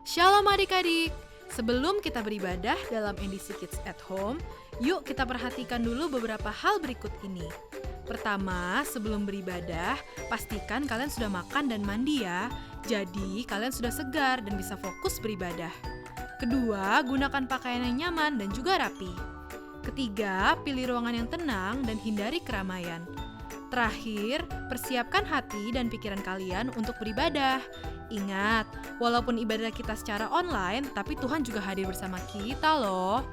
Shalom adik-adik, sebelum kita beribadah dalam NDC Kids at Home, yuk kita perhatikan dulu beberapa hal berikut ini. Pertama, sebelum beribadah, pastikan kalian sudah makan dan mandi ya. Jadi, kalian sudah segar dan bisa fokus beribadah. Kedua, gunakan pakaian yang nyaman dan juga rapi. Ketiga, pilih ruangan yang tenang dan hindari keramaian. Terakhir, persiapkan hati dan pikiran kalian untuk beribadah. Ingat, walaupun ibadah kita secara online, tapi Tuhan juga hadir bersama kita loh.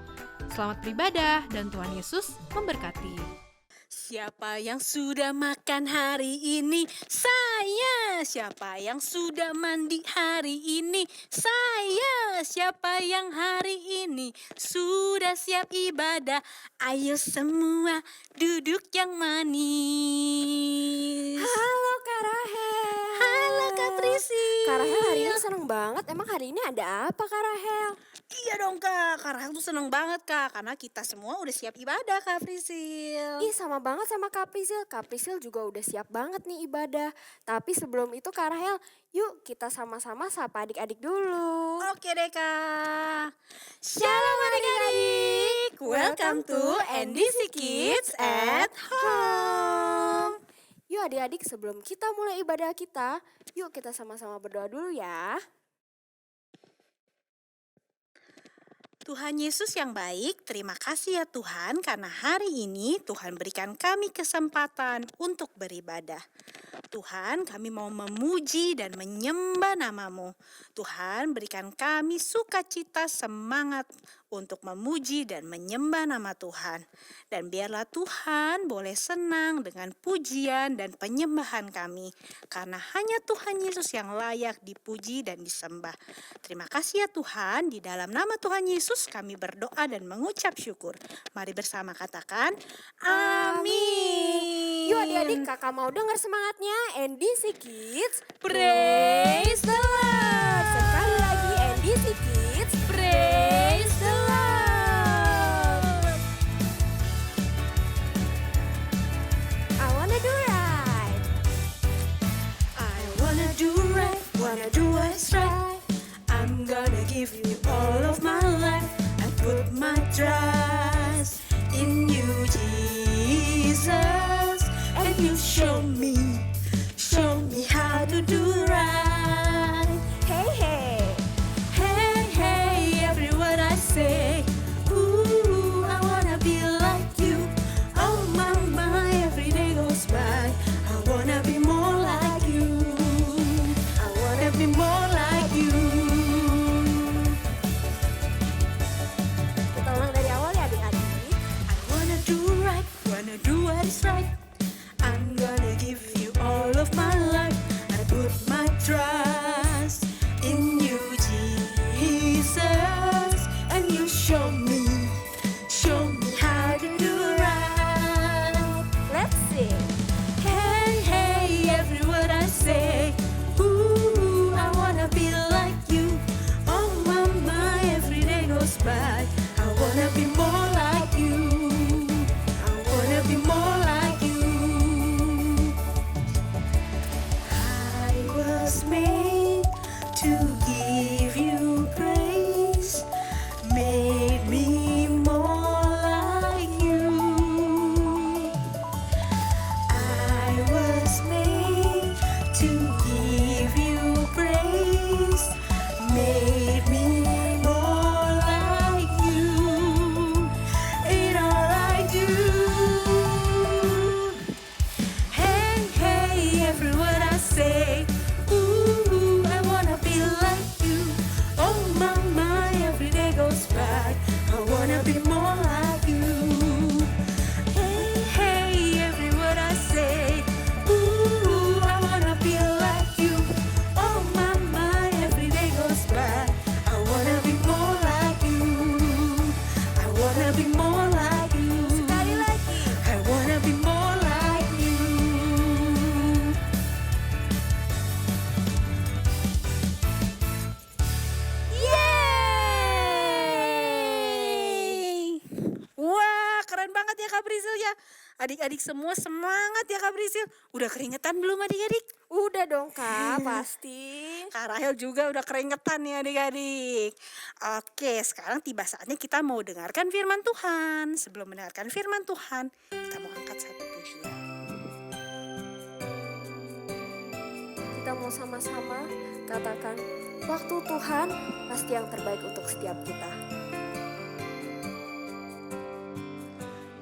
Selamat beribadah dan Tuhan Yesus memberkati. Siapa yang sudah makan hari ini? Saya. Siapa yang sudah mandi hari ini? Saya. Siapa yang hari ini sudah siap ibadah? Ayo semua duduk yang manis. Halo Kak Rahel. Halo Kak Trisi. Kak Rahel hari ini seneng banget. Emang hari ini ada apa Kak Rahel? Iya dong Kak, Kak Rahel tuh seneng banget Kak, karena kita semua udah siap ibadah Kak Prisil. Ih sama banget sama Kak Prisil. Kak Prisil juga udah siap banget nih ibadah. Tapi sebelum itu Kak Rahel, yuk kita sama-sama sapa adik-adik dulu. Oke deh Kak. Shalom adik-adik. Welcome to NDC Kids at Home. Yuk adik-adik sebelum kita mulai ibadah kita, yuk kita sama-sama berdoa dulu ya. Tuhan Yesus yang baik, terima kasih ya Tuhan karena hari ini Tuhan berikan kami kesempatan untuk beribadah. Tuhan, kami mau memuji dan menyembah nama-Mu. Tuhan, berikan kami sukacita, semangat untuk memuji dan menyembah nama Tuhan. Dan biarlah Tuhan boleh senang dengan pujian dan penyembahan kami. Karena hanya Tuhan Yesus yang layak dipuji dan disembah. Terima kasih ya Tuhan, di dalam nama Tuhan Yesus kami berdoa dan mengucap syukur. Mari bersama katakan, amin. Yuk adik-adik kakak mau dengar semangatnya NDC Kids. Praise the Lord. Sekali lagi NDC Kids. Praise the Lord. I wanna do right. I wanna do right, wanna do what's right. I'm gonna give you all of my life. I put my trust in you, Jesus. And you show me how to do right. Hey hey. Hey, hey, every word I say. Ooh, I wanna be like you. Oh my, every day goes by. I wanna be more like you. I wanna be more like you. Kita ulang dari awal ya adik-adik. I wanna do right, wanna do what is right. I'm gonna give semangat ya Kak Prisil ya. Adik-adik semua semangat ya Kak Prisil. Udah keringetan belum adik-adik? Udah dong Kak, pasti. Kak Rahel juga udah keringetan nih adik-adik. Oke, sekarang tiba saatnya kita mau dengarkan firman Tuhan. Sebelum mendengarkan firman Tuhan, kita mau angkat satu pujian. Kita mau sama-sama katakan, waktu Tuhan pasti yang terbaik untuk setiap kita.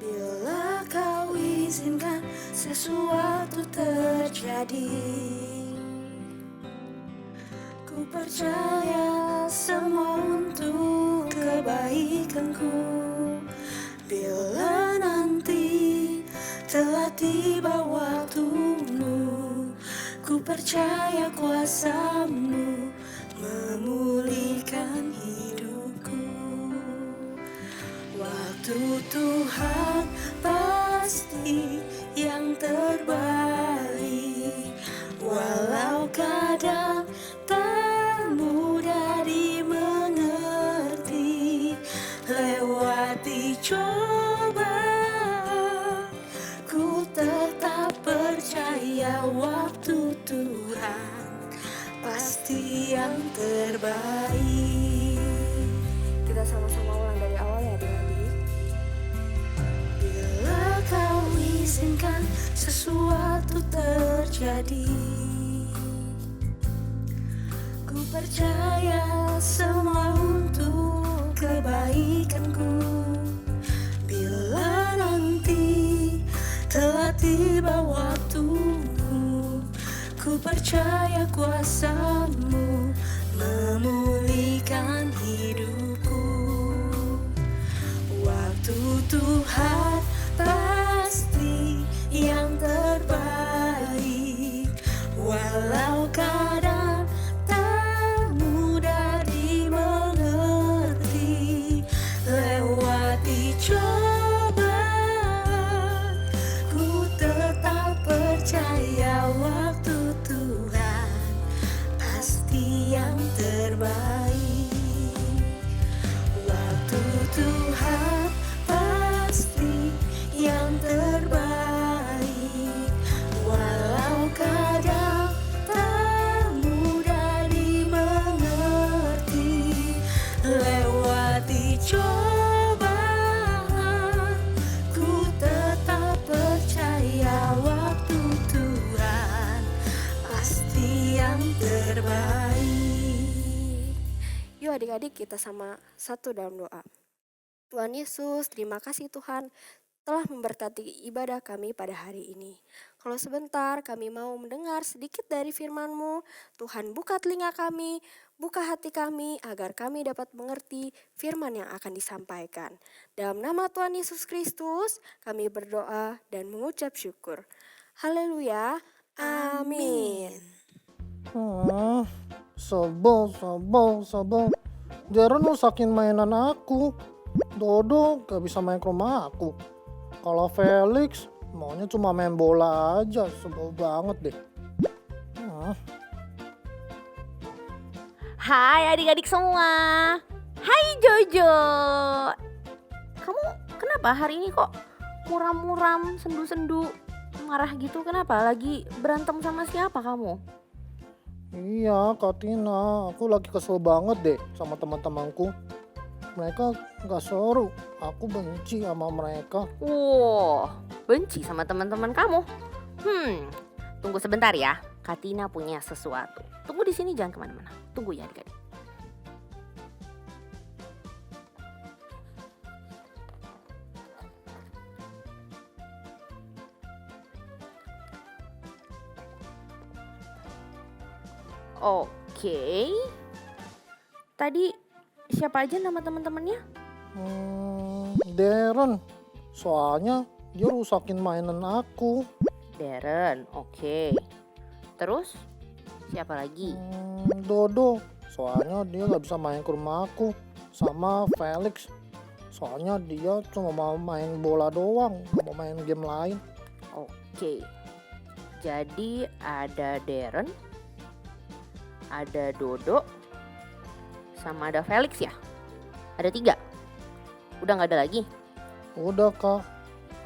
Bila kau izinkan sesuatu terjadi, ku percaya semua untuk kebaikanku. Bila nanti telah tiba waktumu, ku percaya kuasa-Mu memulihkan hidupku. Waktu Tuhan pasti yang terbaik, walau kadang tak mudah dimengerti. Lewati cobaan, ku tetap percaya waktu Tuhan pasti yang terbaik. Kita sama-sama ulang dari awal ya adik-adik. Bila kau izinkan sesuatu terjadi, ku percaya semua untuk kebaikanku. Bila nanti telah tiba waktumu, ku percaya kuasa-Mu memulihkan hidupku. Waktu Tuhan pasti yang terbaik, walau kadang tak mudah dimengerti. Lewati cobaan, ku tetap percaya waktu Tuhan pasti yang terbaik. Waktu Tuhan pasti yang terbaik, walau kadang tak mudah dimengerti. Lewati cobaan, ku tetap percaya waktu Tuhan pasti yang terbaik. Yuk adik-adik kita sama satu dalam doa. Tuhan Yesus, terima kasih Tuhan telah memberkati ibadah kami pada hari ini. Kalau sebentar kami mau mendengar sedikit dari firman-Mu, Tuhan buka telinga kami, buka hati kami agar kami dapat mengerti firman yang akan disampaikan. Dalam nama Tuhan Yesus Kristus, kami berdoa dan mengucap syukur. Haleluya, amin. Sebel. Darren rusakin mainan aku. Dodo gak bisa main ke rumah aku. Kalau Felix maunya cuma main bola aja. Sebel banget deh. Hai adik-adik semua. Hai Jojo. Kamu kenapa hari ini kok muram-muram, sendu-sendu, marah gitu? Kenapa? Lagi berantem sama siapa kamu? Iya Kak Tina, aku lagi kesel banget deh sama teman-temanku. Mereka gak seru, aku benci sama mereka. Wow, benci sama teman-teman kamu? Tunggu sebentar ya. Katina punya sesuatu. Tunggu di sini, jangan kemana-mana. Tunggu ya adik-adik. Oke. Tadi siapa aja nama teman-temannya? Darren, soalnya dia rusakin mainan aku. Darren, oke. Terus siapa lagi? Dodo, soalnya dia gak bisa main ke rumah aku. Sama Felix, soalnya dia cuma mau main bola doang, gak mau main game lain. Oke. Jadi ada Darren, ada Dodo, sama ada Felix ya? Ada 3? Udah gak ada lagi? Udah Kak,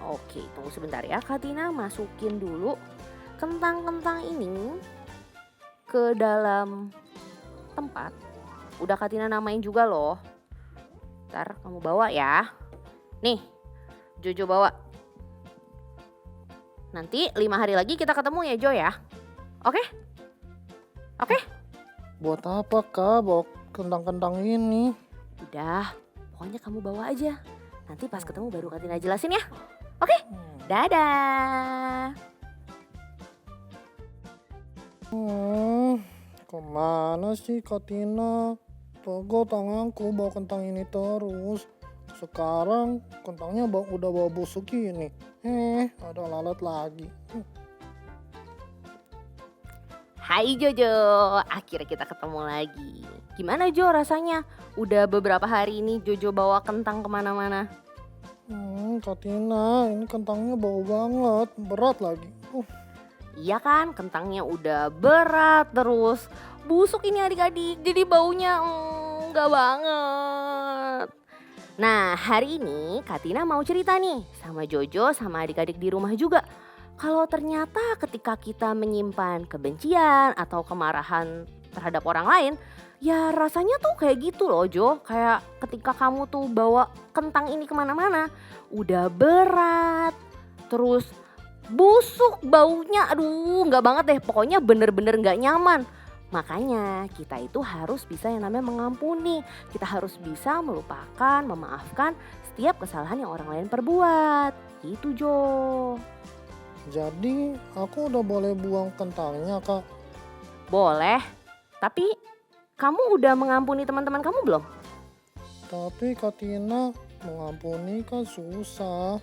Oke, tunggu sebentar ya Kak Tina, masukin dulu kentang-kentang ini ke dalam tempat. Udah Kak Tina namain juga loh. Ntar kamu bawa ya. Nih, Jojo bawa. Nanti 5 hari lagi kita ketemu ya Jo ya. Oke? Oke? Buat apa Kak bawa kentang-kentang ini? Udah, pokoknya kamu bawa aja. Nanti pas ketemu baru Kak Tina jelasin ya. Oke? Dadah. Kemana sih Kak Tina? Pegel tanganku bawa kentang ini terus. Sekarang kentangnya udah bawa busuk ini. Ada lalat lagi. Hai Jojo, akhirnya kita ketemu lagi. Gimana Jo rasanya? Udah beberapa hari ini Jojo bawa kentang kemana-mana. Kak Tina, ini kentangnya bau banget, berat lagi. Iya kan, kentangnya udah berat terus busuk ini adik-adik, jadi baunya enggak banget. Nah hari ini Kak Tina mau cerita nih sama Jojo sama adik-adik di rumah juga. Kalau ternyata ketika kita menyimpan kebencian atau kemarahan terhadap orang lain, ya rasanya tuh kayak gitu loh Jo. Kayak ketika kamu tuh bawa kentang ini kemana-mana, udah berat, terus busuk baunya, aduh nggak banget deh. Pokoknya bener-bener nggak nyaman. Makanya kita itu harus bisa yang namanya mengampuni. Kita harus bisa melupakan, memaafkan setiap kesalahan yang orang lain perbuat. Gitu Jo. Jadi aku udah boleh buang kentangnya Kak? Boleh, tapi kamu udah mengampuni teman-teman kamu belum? Tapi Kak Tina, mengampuni kan susah.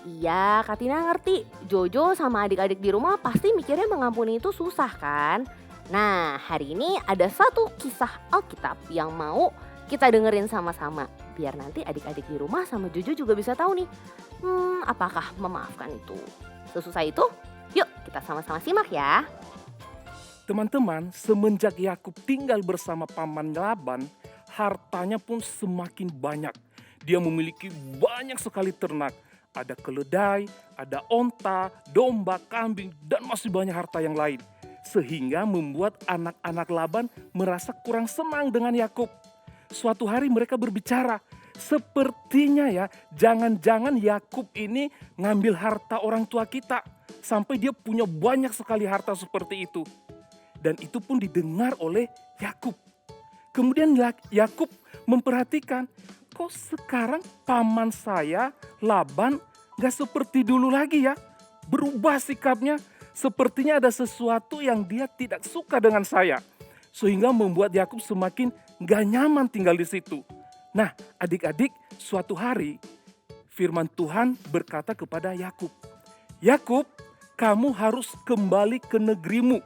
Iya, Kak Tina ngerti. Jojo sama adik-adik di rumah pasti mikirnya mengampuni itu susah kan? Nah, hari ini ada satu kisah Alkitab yang mau kita dengerin sama-sama. Biar nanti adik-adik di rumah sama Jojo juga bisa tahu nih, apakah memaafkan itu sesusah itu? Yuk kita sama-sama simak ya. Teman-teman, semenjak Yakub tinggal bersama paman Laban, hartanya pun semakin banyak. Dia memiliki banyak sekali ternak. Ada keledai, ada onta, domba, kambing, dan masih banyak harta yang lain. Sehingga membuat anak-anak Laban merasa kurang senang dengan Yakub. Suatu hari mereka berbicara, sepertinya ya jangan-jangan Yakub ini ngambil harta orang tua kita. Sampai dia punya banyak sekali harta seperti itu. Dan itu pun didengar oleh Yakub. Kemudian Yakub memperhatikan, kok sekarang paman saya Laban gak seperti dulu lagi ya. Berubah sikapnya, sepertinya ada sesuatu yang dia tidak suka dengan saya. Sehingga membuat Yakub semakin gak nyaman tinggal di situ. Nah adik-adik, suatu hari firman Tuhan berkata kepada Yakub, Yakub, kamu harus kembali ke negerimu.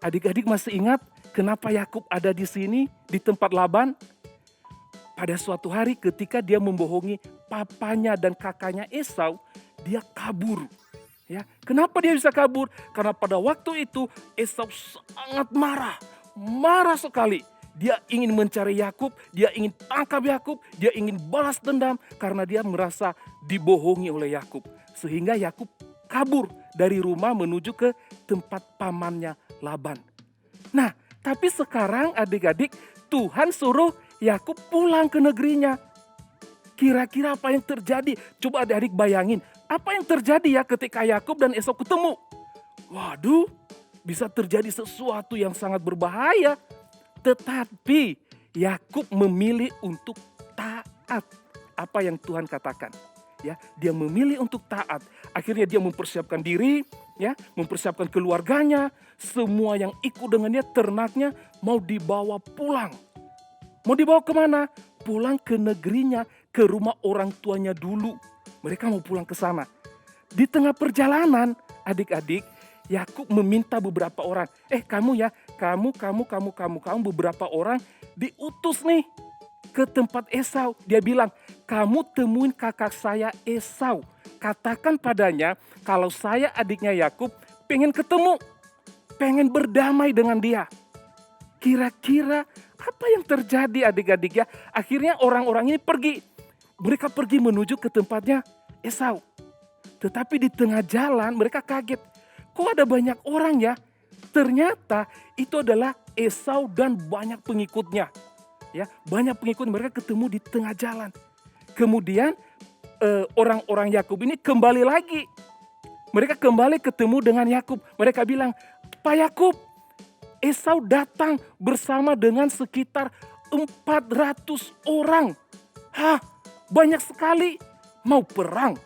Adik-adik masih ingat kenapa Yakub ada di sini di tempat Laban? Pada suatu hari ketika dia membohongi papanya dan kakaknya Esau, dia kabur. Ya, kenapa dia bisa kabur? Karena pada waktu itu Esau sangat marah sekali. Dia ingin mencari Yakub, dia ingin tangkap Yakub, dia ingin balas dendam karena dia merasa dibohongi oleh Yakub. Sehingga Yakub kabur dari rumah menuju ke tempat pamannya Laban. Nah, tapi sekarang adik-adik Tuhan suruh Yakub pulang ke negerinya. Kira-kira apa yang terjadi? Coba adik-adik bayangin, apa yang terjadi ya ketika Yakub dan Esau ketemu? Waduh, bisa terjadi sesuatu yang sangat berbahaya. Tetapi Yakub memilih untuk taat apa yang Tuhan katakan. Ya, dia memilih untuk taat. Akhirnya dia mempersiapkan diri, ya, mempersiapkan keluarganya, semua yang ikut dengannya, ternaknya mau dibawa pulang. Mau dibawa kemana? Pulang ke negerinya, ke rumah orang tuanya dulu. Mereka mau pulang ke sana. Di tengah perjalanan, adik-adik, Yakub meminta beberapa orang, kamu ya, kamu beberapa orang diutus nih ke tempat Esau. Dia bilang, kamu temuin kakak saya Esau. Katakan padanya kalau saya adiknya Yakub pengen ketemu, pengen berdamai dengan dia. Kira-kira apa yang terjadi adik-adik ya? Akhirnya orang-orang ini pergi. Mereka pergi menuju ke tempatnya Esau. Tetapi di tengah jalan mereka kaget. Kok ada banyak orang ya? Ternyata itu adalah Esau dan banyak pengikutnya. Ya, banyak pengikut mereka ketemu di tengah jalan. Kemudian orang-orang Yakub ini kembali lagi. Mereka kembali ketemu dengan Yakub. Mereka bilang, "Pak Yakub, Esau datang bersama dengan sekitar 400 orang. Hah, banyak sekali. Mau perang."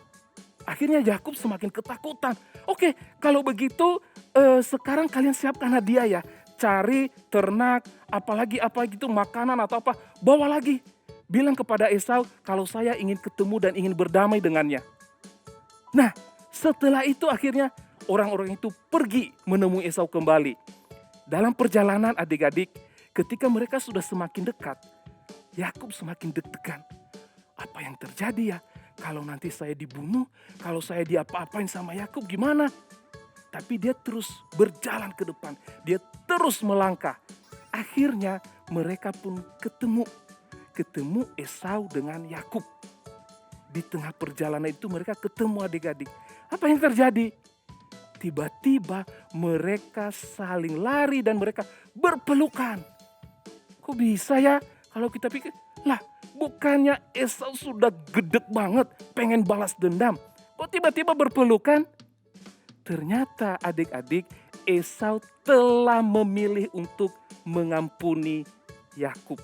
Akhirnya Yakub semakin ketakutan. "Oke, kalau begitu sekarang kalian siapkan hadiah ya. Cari ternak, apalagi itu makanan atau apa. Bawa lagi. Bilang kepada Esau kalau saya ingin ketemu dan ingin berdamai dengannya." Nah, setelah itu akhirnya orang-orang itu pergi menemui Esau kembali. Dalam perjalanan adik-adik, ketika mereka sudah semakin dekat, Yakub semakin deg-degan. Apa yang terjadi ya? Kalau nanti saya dibunuh, kalau saya diapa-apain sama Yakub gimana? Tapi dia terus berjalan ke depan. Dia terus melangkah. Akhirnya mereka pun ketemu Esau dengan Yakub. Di tengah perjalanan itu mereka ketemu adik-adik. Apa yang terjadi? Tiba-tiba mereka saling lari dan mereka berpelukan. Kok bisa ya? Kalau kita pikir, lah bukannya Esau sudah gedek banget pengen balas dendam. Kok tiba-tiba berpelukan? Ternyata adik-adik, Esau telah memilih untuk mengampuni Yakub.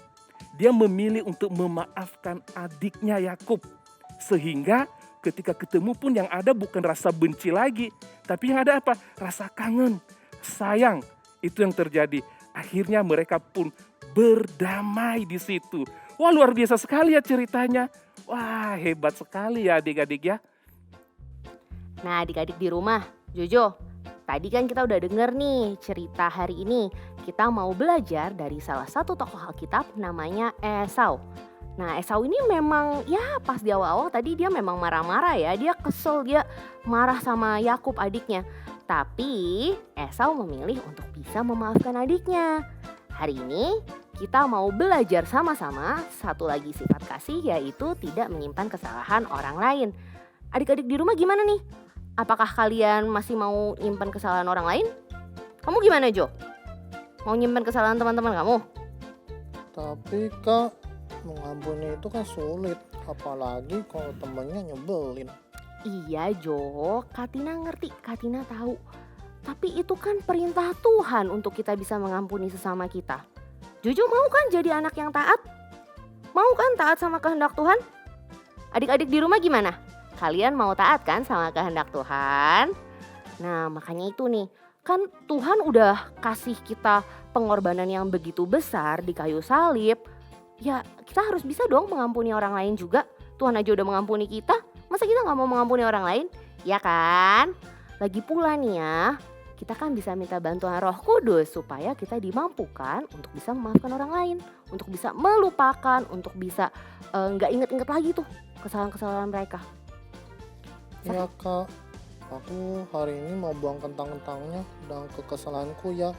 Dia memilih untuk memaafkan adiknya Yakub. Sehingga ketika ketemu pun yang ada bukan rasa benci lagi. Tapi yang ada apa? Rasa kangen, sayang. Itu yang terjadi. Akhirnya mereka pun berdamai di situ. Wah, luar biasa sekali ya ceritanya. Wah, hebat sekali ya adik-adik ya. Nah, adik-adik di rumah, Jojo, tadi kan kita udah denger nih cerita hari ini. Kita mau belajar dari salah satu tokoh Alkitab namanya Esau. Nah, Esau ini memang ya pas di awal-awal tadi dia memang marah-marah ya. Dia kesel, dia marah sama Yakub adiknya. Tapi Esau memilih untuk bisa memaafkan adiknya. Hari ini kita mau belajar sama-sama satu lagi sifat kasih, yaitu tidak menyimpan kesalahan orang lain. Adik-adik di rumah gimana nih? Apakah kalian masih mau nyimpan kesalahan orang lain? Kamu gimana, Jo? Mau nyimpan kesalahan teman-teman kamu? Tapi Kak, mengampuni itu kan sulit. Apalagi kalau temannya nyebelin. Iya, Jo. Katina ngerti, Katina tahu. Tapi itu kan perintah Tuhan untuk kita bisa mengampuni sesama kita. Jojo mau kan jadi anak yang taat? Mau kan taat sama kehendak Tuhan? Adik-adik di rumah gimana? Kalian mau taat kan sama kehendak Tuhan? Nah, makanya itu nih. Kan Tuhan udah kasih kita pengorbanan yang begitu besar di kayu salib. Ya, kita harus bisa dong mengampuni orang lain juga. Tuhan aja udah mengampuni kita. Masa kita gak mau mengampuni orang lain? Ya kan? Lagi pula nih ya, kita kan bisa minta bantuan Roh Kudus supaya kita dimampukan untuk bisa memaafkan orang lain, untuk bisa melupakan, untuk bisa nggak inget-inget lagi tuh kesalahan-kesalahan mereka. Ya Kak, aku hari ini mau buang kentang-kentangnya dan kekesalanku ya.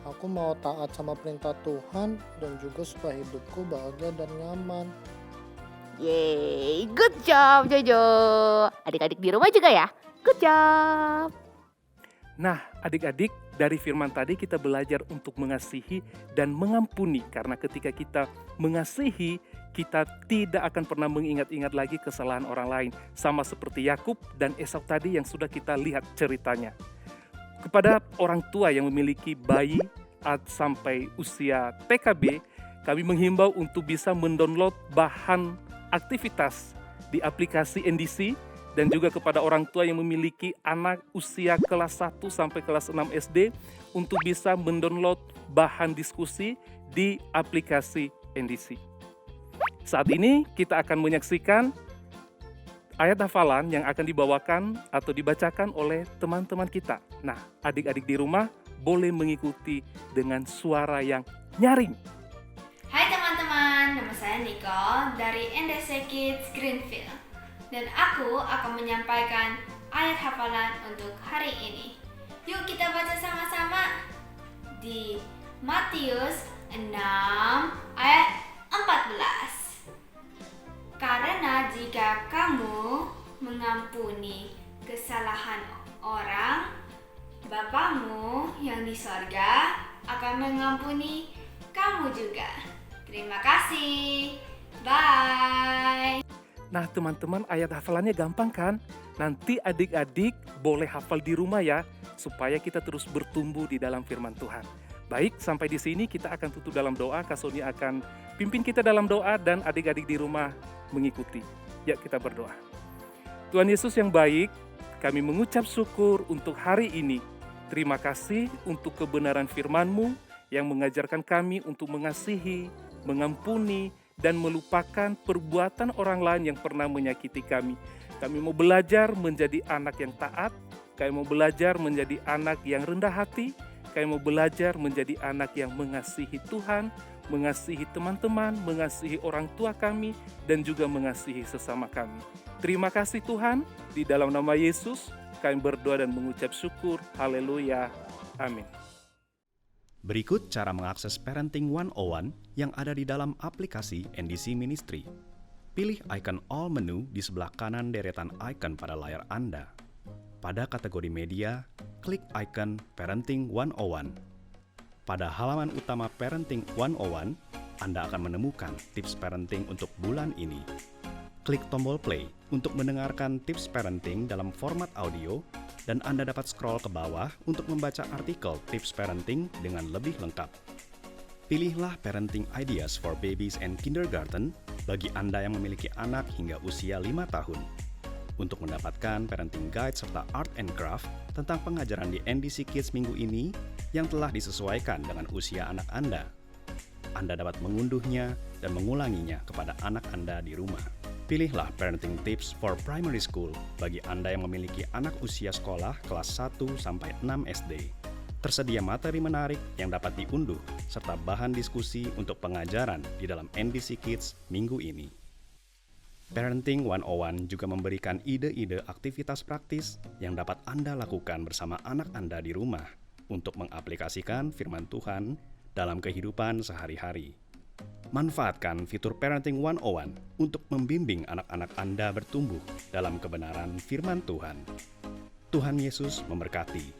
Aku mau taat sama perintah Tuhan dan juga supaya hidupku bahagia dan nyaman. Yeay, good job Jojo. Adik-adik di rumah juga ya, good job. Nah, adik-adik, dari firman tadi kita belajar untuk mengasihi dan mengampuni. Karena ketika kita mengasihi, kita tidak akan pernah mengingat-ingat lagi kesalahan orang lain. Sama seperti Yakub dan Esau tadi yang sudah kita lihat ceritanya. Kepada orang tua yang memiliki bayi sampai usia TKB, kami menghimbau untuk bisa mendownload bahan aktivitas di aplikasi NDC. Dan juga kepada orang tua yang memiliki anak usia kelas 1 sampai kelas 6 SD untuk bisa mendownload bahan diskusi di aplikasi NDC. Saat ini kita akan menyaksikan ayat hafalan yang akan dibawakan atau dibacakan oleh teman-teman kita. Nah, adik-adik di rumah boleh mengikuti dengan suara yang nyaring. Hai teman-teman, nama saya Nicole dari NDC Kids Greenfield. Dan aku akan menyampaikan ayat hafalan untuk hari ini. Yuk kita baca sama-sama di Matius 6 ayat 14. Karena jika kamu mengampuni Terima kasih. Bye. Nah teman-teman, ayat hafalannya gampang kan? Nanti adik-adik boleh hafal di rumah ya, supaya kita terus bertumbuh di dalam firman Tuhan. Baik, sampai di sini kita akan tutup dalam doa. Kak Sony akan pimpin kita dalam doa dan adik-adik di rumah mengikuti. Ya, kita berdoa. Tuhan Yesus yang baik, kami mengucap syukur untuk hari ini. Terima kasih untuk kebenaran firman-Mu yang mengajarkan kami untuk mengasihi, mengampuni, dan melupakan perbuatan orang lain yang pernah menyakiti kami. Kami mau belajar menjadi anak yang taat, kami mau belajar menjadi anak yang rendah hati, kami mau belajar menjadi anak yang mengasihi Tuhan, mengasihi teman-teman, mengasihi orang tua kami, dan juga mengasihi sesama kami. Terima kasih Tuhan, di dalam nama Yesus kami berdoa dan mengucap syukur. Haleluya. Amin. Berikut cara mengakses Parenting 101 yang ada di dalam aplikasi NDC Ministry. Pilih icon All menu di sebelah kanan deretan icon pada layar Anda. Pada kategori media, klik icon Parenting 101. Pada halaman utama Parenting 101, Anda akan menemukan tips parenting untuk bulan ini. Klik tombol play untuk mendengarkan tips parenting dalam format audio, dan Anda dapat scroll ke bawah untuk membaca artikel tips parenting dengan lebih lengkap. Pilihlah Parenting Ideas for Babies and Kindergarten bagi Anda yang memiliki anak hingga usia 5 tahun. Untuk mendapatkan parenting guide serta art and craft tentang pengajaran di NDC Kids minggu ini yang telah disesuaikan dengan usia anak Anda. Anda dapat mengunduhnya dan mengulanginya kepada anak Anda di rumah. Pilihlah Parenting Tips for Primary School bagi Anda yang memiliki anak usia sekolah kelas 1-6 SD. Tersedia materi menarik yang dapat diunduh, serta bahan diskusi untuk pengajaran di dalam NDC Kids minggu ini. Parenting 101 juga memberikan ide-ide aktivitas praktis yang dapat Anda lakukan bersama anak Anda di rumah untuk mengaplikasikan firman Tuhan dalam kehidupan sehari-hari. Manfaatkan fitur Parenting 101 untuk membimbing anak-anak Anda bertumbuh dalam kebenaran firman Tuhan. Tuhan Yesus memberkati.